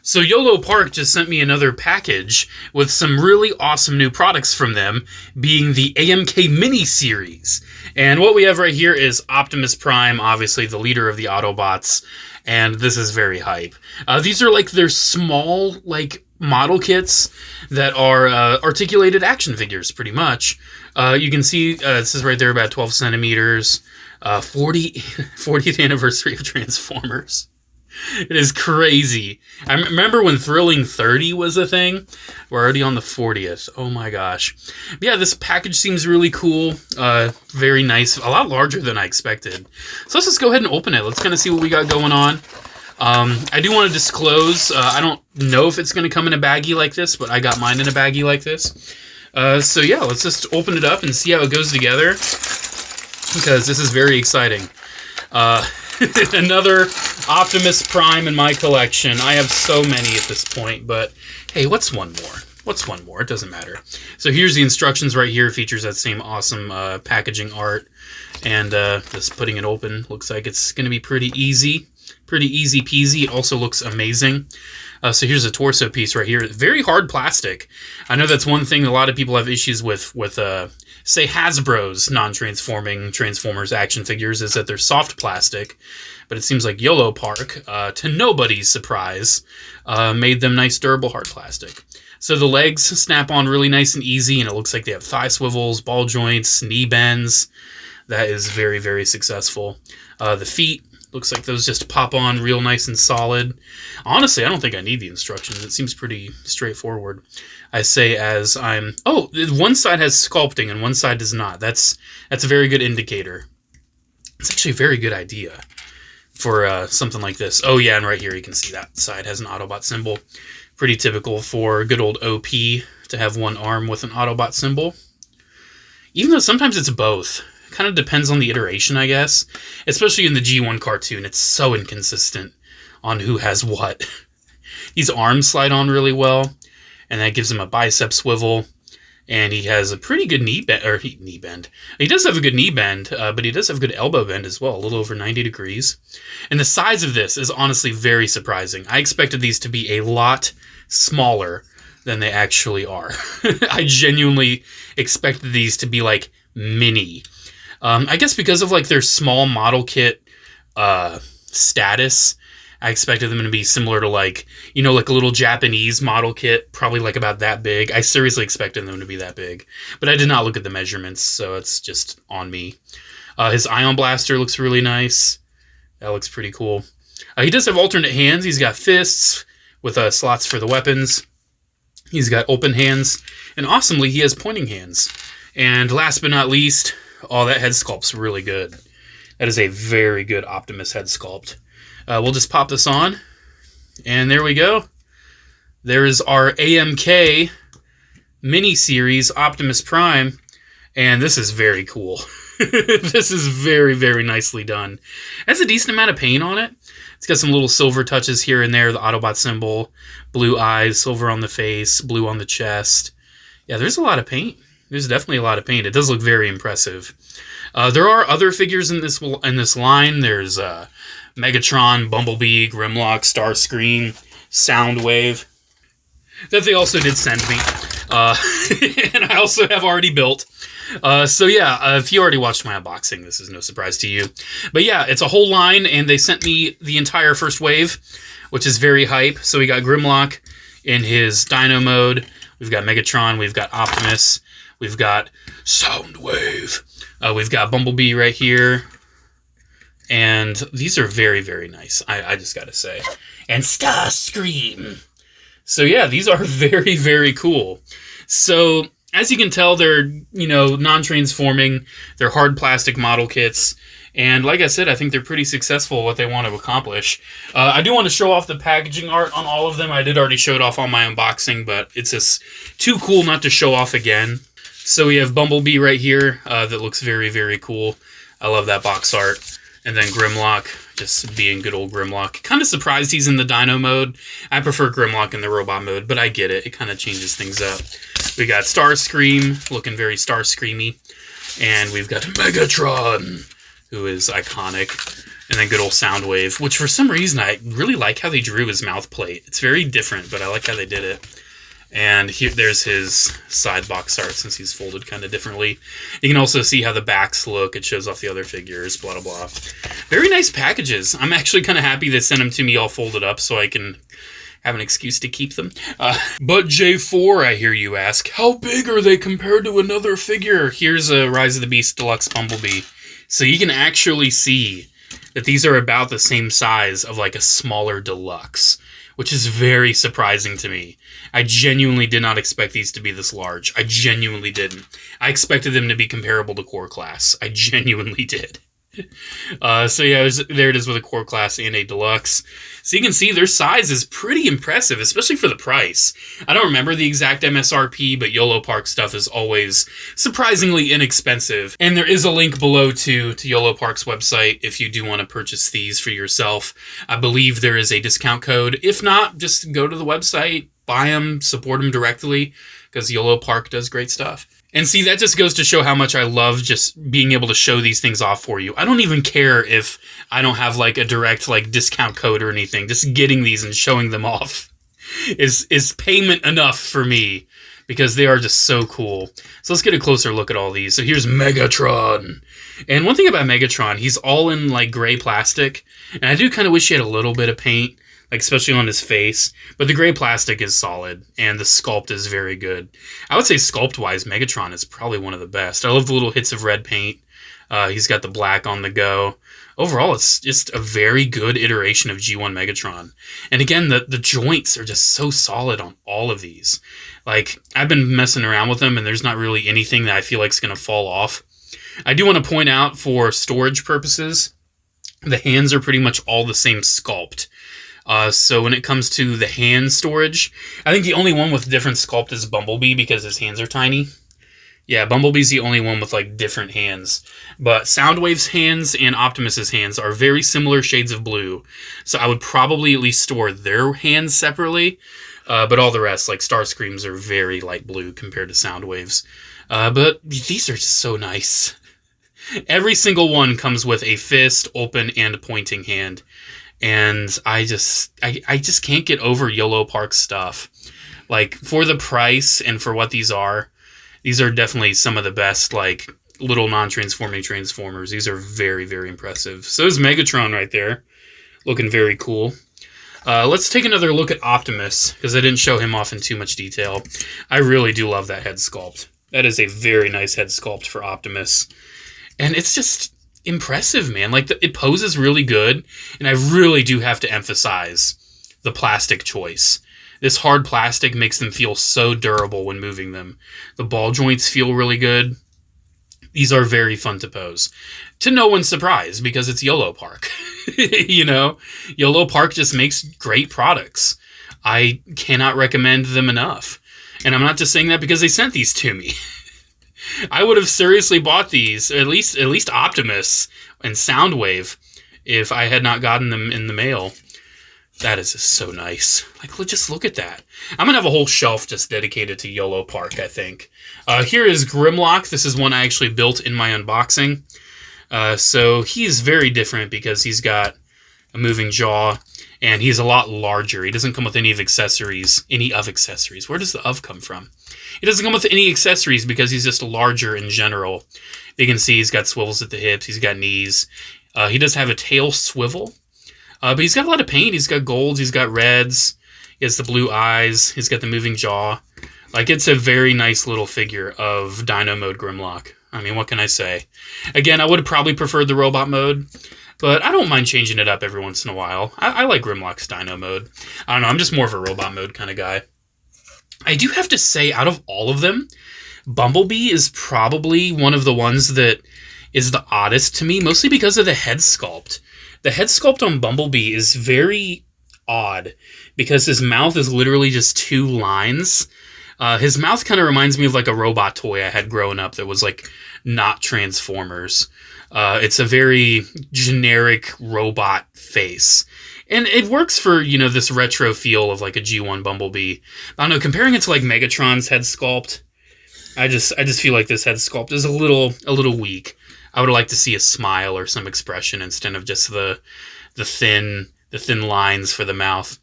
So Yolopark just sent me another package with some really awesome new products from them, being the AMK mini-series. And what we have right here is Optimus Prime, obviously the leader of the Autobots, and this is very hype. These are like their small, like, model kits that are articulated action figures, pretty much. You can see, this is right there, about 12 centimeters, 40th anniversary of Transformers. It is crazy. I remember when Thrilling 30 was a thing. We're already on the 40th. Oh my gosh. But yeah, this package seems really cool. Very nice. A lot larger than I expected. So let's just go ahead and open it. Let's kind of see what we got going on. I do want to disclose, I don't know if it's going to come in a baggie like this, but I got mine in a baggie like this. So yeah, let's just open it up and see how it goes together, because this is very exciting. Another Optimus Prime in my collection. I have so many at this point, but hey, what's one more? What's one more? It doesn't matter. So here's the instructions right here. It features that same awesome packaging art, and just putting it open looks like it's going to be pretty easy. Pretty easy peasy. It also looks amazing. So here's a torso piece right here. Very hard plastic. I know that's one thing a lot of people have issues with say Hasbro's non-transforming Transformers action figures, is that they're soft plastic. But it seems like Yolopark, to nobody's surprise, made them nice durable hard plastic. So the legs snap on really nice and easy, and it looks like they have thigh swivels, ball joints, knee bends. That is very, very successful. The feet, looks like those just pop on real nice and solid. Honestly, I don't think I need the instructions. It seems pretty straightforward. I say as I'm... Oh, one side has sculpting and one side does not. That's a very good indicator. It's actually a very good idea for something like this. Oh yeah, and right here you can see that side has an Autobot symbol. Pretty typical for good old OP to have one arm with an Autobot symbol. Even though sometimes it's both. Kind of depends on the iteration, I guess. Especially in the G1 cartoon, it's so inconsistent on who has what. These arms slide on really well, and that gives him a bicep swivel, and he has a pretty good knee bend. He does have a good knee bend, but he does have good elbow bend as well, a little over 90 degrees. And the size of this is honestly very surprising. I expected these to be a lot smaller than they actually are. I genuinely expected these to be like mini. I guess because of like their small model kit status, I expected them to be similar to like, you know, like a little Japanese model kit, probably like about that big. I seriously expected them to be that big, but I did not look at the measurements, so it's just on me. His Ion Blaster looks really nice. That looks pretty cool. He does have alternate hands. He's got fists with slots for the weapons. He's got open hands, and awesomely, he has pointing hands. And last but not least, oh, that head sculpt's really good. That is a very good Optimus head sculpt. We'll just pop this on, and there we go. There is our AMK mini-series Optimus Prime, and this is very cool. This is very, very nicely done. It has a decent amount of paint on it. It's got some little silver touches here and there, the Autobot symbol, blue eyes, silver on the face, blue on the chest. Yeah, there's a lot of paint. There's definitely a lot of paint. It does look very impressive. There are other figures in this line. There's Megatron, Bumblebee, Grimlock, Starscream, Soundwave, that they also did send me. And I also have already built. So yeah, if you already watched my unboxing, this is no surprise to you. But yeah, it's a whole line, and they sent me the entire first wave, which is very hype. So we got Grimlock in his Dino mode. We've got Megatron. We've got Optimus. We've got Soundwave. We've got Bumblebee right here. And these are very, very nice, I just gotta say. And Starscream. So yeah, these are very, very cool. So as you can tell, they're, you know, non-transforming. They're hard plastic model kits. And like I said, I think they're pretty successful at what they want to accomplish. I do want to show off the packaging art on all of them. I did already show it off on my unboxing, but it's just too cool not to show off again. So we have Bumblebee right here that looks very, very cool. I love that box art. And then Grimlock, just being good old Grimlock. Kind of surprised he's in the Dino mode. I prefer Grimlock in the robot mode, but I get it. It kind of changes things up. We got Starscream, looking very Starscreamy. And we've got Megatron, who is iconic. And then good old Soundwave, which for some reason I really like how they drew his mouth plate. It's very different, but I like how they did it. And here, there's his side box art since he's folded kind of differently. You can also see how the backs look. It shows off the other figures, blah, blah, blah. Very nice packages. I'm actually kind of happy they sent them to me all folded up so I can have an excuse to keep them. But J4, I hear you ask, how big are they compared to another figure? Here's a Rise of the Beast Deluxe Bumblebee. So you can actually see that these are about the same size of like a smaller deluxe, which is very surprising to me. I genuinely did not expect these to be this large. I genuinely didn't. I expected them to be comparable to Core Class. I genuinely did. So yeah, there it is with a Core Class and a Deluxe. So you can see their size is pretty impressive, especially for the price. I don't remember the exact MSRP, but Yolopark stuff is always surprisingly inexpensive. And there is a link below to Yolopark's website if you do want to purchase these for yourself. I believe there is a discount code. If not, just go to the website, buy them, support them directly, because Yolopark does great stuff. And see, that just goes to show how much I love just being able to show these things off for you. I don't even care if I don't have like a direct like discount code or anything. Just getting these and showing them off is payment enough for me because they are just so cool. So let's get a closer look at all these. So here's Megatron. And one thing about Megatron, he's all in like gray plastic. And I do kind of wish he had a little bit of paint, like especially on his face, but the gray plastic is solid, and the sculpt is very good. I would say sculpt-wise, Megatron is probably one of the best. I love the little hits of red paint. He's got the black on the go. Overall, it's just a very good iteration of G1 Megatron. And again, the joints are just so solid on all of these. Like, I've been messing around with them, and there's not really anything that I feel like is going to fall off. I do want to point out, for storage purposes, the hands are pretty much all the same sculpt. So when it comes to the hand storage, I think the only one with different sculpt is Bumblebee because his hands are tiny. Yeah, Bumblebee's the only one with like different hands. But Soundwave's hands and Optimus's hands are very similar shades of blue. So I would probably at least store their hands separately. But all the rest, like Starscream's, are very light blue compared to Soundwave's. But these are just so nice. Every single one comes with a fist, open, and pointing hand. And I just can't get over Yolopark stuff. Like, for the price and for what these are definitely some of the best, like, little non-transforming Transformers. These are very, very impressive. So there's Megatron right there, looking very cool. Let's take another look at Optimus, because I didn't show him off in too much detail. I really do love that head sculpt. That is a very nice head sculpt for Optimus. And it's just impressive, man. Like, it poses really good, and I really do have to emphasize the plastic choice. This hard plastic makes them feel so durable when moving them. The ball joints feel really good. These are very fun to pose. To no one's surprise, because it's Yolopark. You know? Yolopark just makes great products. I cannot recommend them enough. And I'm not just saying that because they sent these to me. I would have seriously bought these, at least Optimus and Soundwave, if I had not gotten them in the mail. That is just so nice. Like, just look at that. I'm going to have a whole shelf just dedicated to Yolopark, I think. Here is Grimlock. This is one I actually built in my unboxing. So he's very different because he's got a moving jaw, and he's a lot larger. He doesn't come with any of accessories. Where does the of come from? He doesn't come with any accessories because he's just larger in general. You can see he's got swivels at the hips. He's got knees. He does have a tail swivel. But he's got a lot of paint. He's got golds. He's got reds. He has the blue eyes. He's got the moving jaw. Like, it's a very nice little figure of Dino Mode Grimlock. I mean, what can I say? Again, I would have probably preferred the robot mode, but I don't mind changing it up every once in a while. I like Grimlock's Dino Mode. I don't know. I'm just more of a robot mode kind of guy. I do have to say, out of all of them, Bumblebee is probably one of the ones that is the oddest to me, mostly because of the head sculpt. The head sculpt on Bumblebee is very odd because his mouth is literally just two lines. His mouth kind of reminds me of like a robot toy I had growing up that was like not Transformers. It's a very generic robot face. And it works for, you know, this retro feel of like a G1 Bumblebee. I don't know, comparing it to like Megatron's head sculpt, I just feel like this head sculpt is a little weak. I would like to see a smile or some expression instead of just the thin lines for the mouth.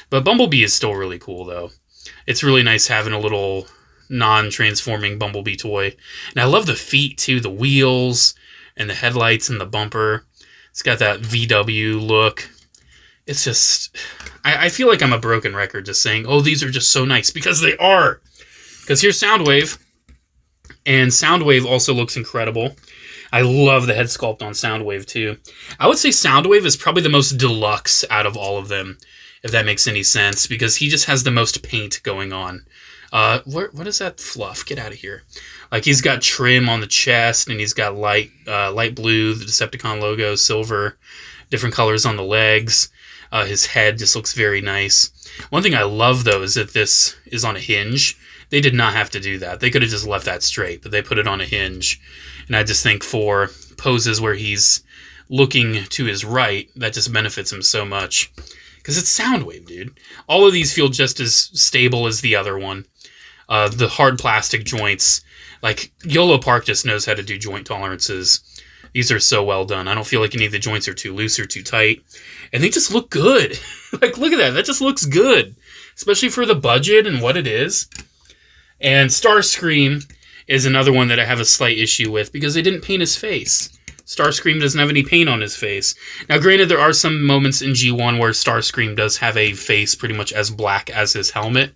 But Bumblebee is still really cool, though. It's really nice having a little non-transforming Bumblebee toy. And I love the feet, too. The wheels and the headlights and the bumper. It's got that VW look. It's just... I feel like I'm a broken record just saying, oh, these are just so nice. Because they are. Because here's Soundwave. And Soundwave also looks incredible. I love the head sculpt on Soundwave, too. I would say Soundwave is probably the most deluxe out of all of them, if that makes any sense, because he just has the most paint going on. What is that fluff? Get out of here. Like, he's got trim on the chest, and he's got light blue, the Decepticon logo, silver, different colors on the legs. His head just looks very nice. One thing I love, though, is that this is on a hinge. They did not have to do that. They could have just left that straight, but they put it on a hinge. And I just think for poses where he's looking to his right, that just benefits him so much. Because it's Soundwave, dude. All of these feel just as stable as the other one. The hard plastic joints. Like, Yolopark just knows how to do joint tolerances. These are so well done. I don't feel like any of the joints are too loose or too tight. And they just look good. Like, look at that. That just looks good. Especially for the budget and what it is. And Starscream is another one that I have a slight issue with because they didn't paint his face. Starscream doesn't have any paint on his face. Now, granted, there are some moments in G1 where Starscream does have a face pretty much as black as his helmet.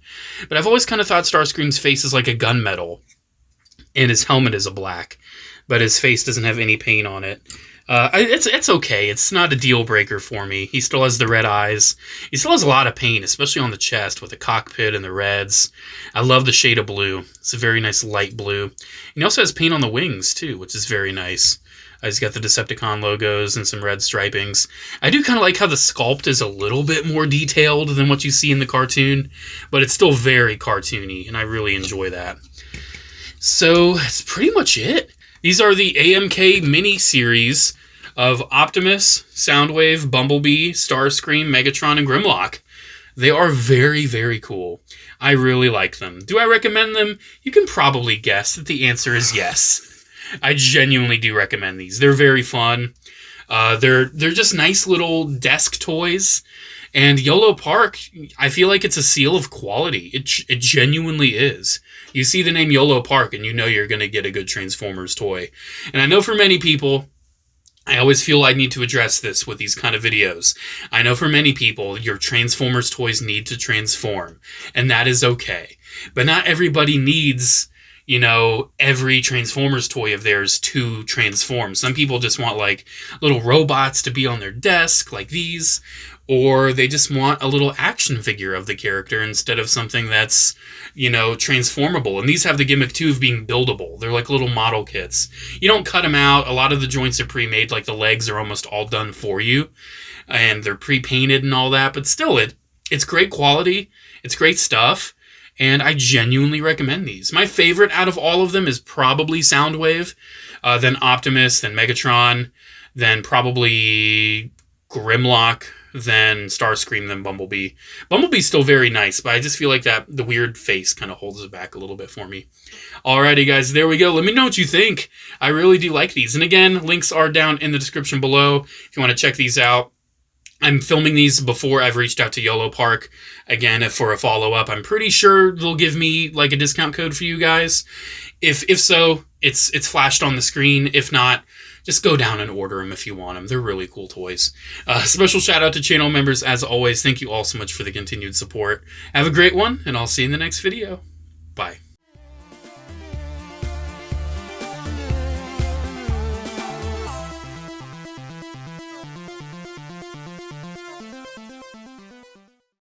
But I've always kind of thought Starscream's face is like a gunmetal. And his helmet is a black. But his face doesn't have any paint on it. It's okay. It's not a deal breaker for me. He still has the red eyes. He still has a lot of paint, especially on the chest with the cockpit and the reds. I love the shade of blue. It's a very nice light blue. And he also has paint on the wings, too, which is very nice. He's got the Decepticon logos and some red stripings. I do kind of like how the sculpt is a little bit more detailed than what you see in the cartoon, but it's still very cartoony, and I really enjoy that. So that's pretty much it. These are the AMK mini-series of Optimus, Soundwave, Bumblebee, Starscream, Megatron, and Grimlock. They are very, very cool. I really like them. Do I recommend them? You can probably guess that the answer is yes. I genuinely do recommend these. They're very fun. They're just nice little desk toys. And Yolopark, I feel like it's a seal of quality. It genuinely is. You see the name Yolopark and you know you're going to get a good Transformers toy. And I know for many people, I always feel I need to address this with these kind of videos. I know for many people, your Transformers toys need to transform. And that is okay. But not everybody needs, you know, every Transformers toy of theirs to transform. Some people just want, like, little robots to be on their desk, like these. Or they just want a little action figure of the character instead of something that's, you know, transformable. And these have the gimmick, too, of being buildable. They're like little model kits. You don't cut them out. A lot of the joints are pre-made. Like, the legs are almost all done for you. And they're pre-painted and all that. But still, it's great quality. It's great stuff. And I genuinely recommend these. My favorite out of all of them is probably Soundwave. Then Optimus, then Megatron. Then probably Grimlock. Then Starscream, then Bumblebee. Bumblebee's still very nice, but I just feel like that the weird face kind of holds it back a little bit for me. Alrighty, guys, there we go. Let me know what you think. I really do like these. And again, links are down in the description below if you want to check these out. I'm filming these before I've reached out to Yolopark. Again, if for a follow-up, I'm pretty sure they'll give me like a discount code for you guys. If so, it's flashed on the screen. If not, just go down and order them if you want them. They're really cool toys. Special shout out to channel members as always. Thank you all so much for the continued support. Have a great one, and I'll see you in the next video. Bye.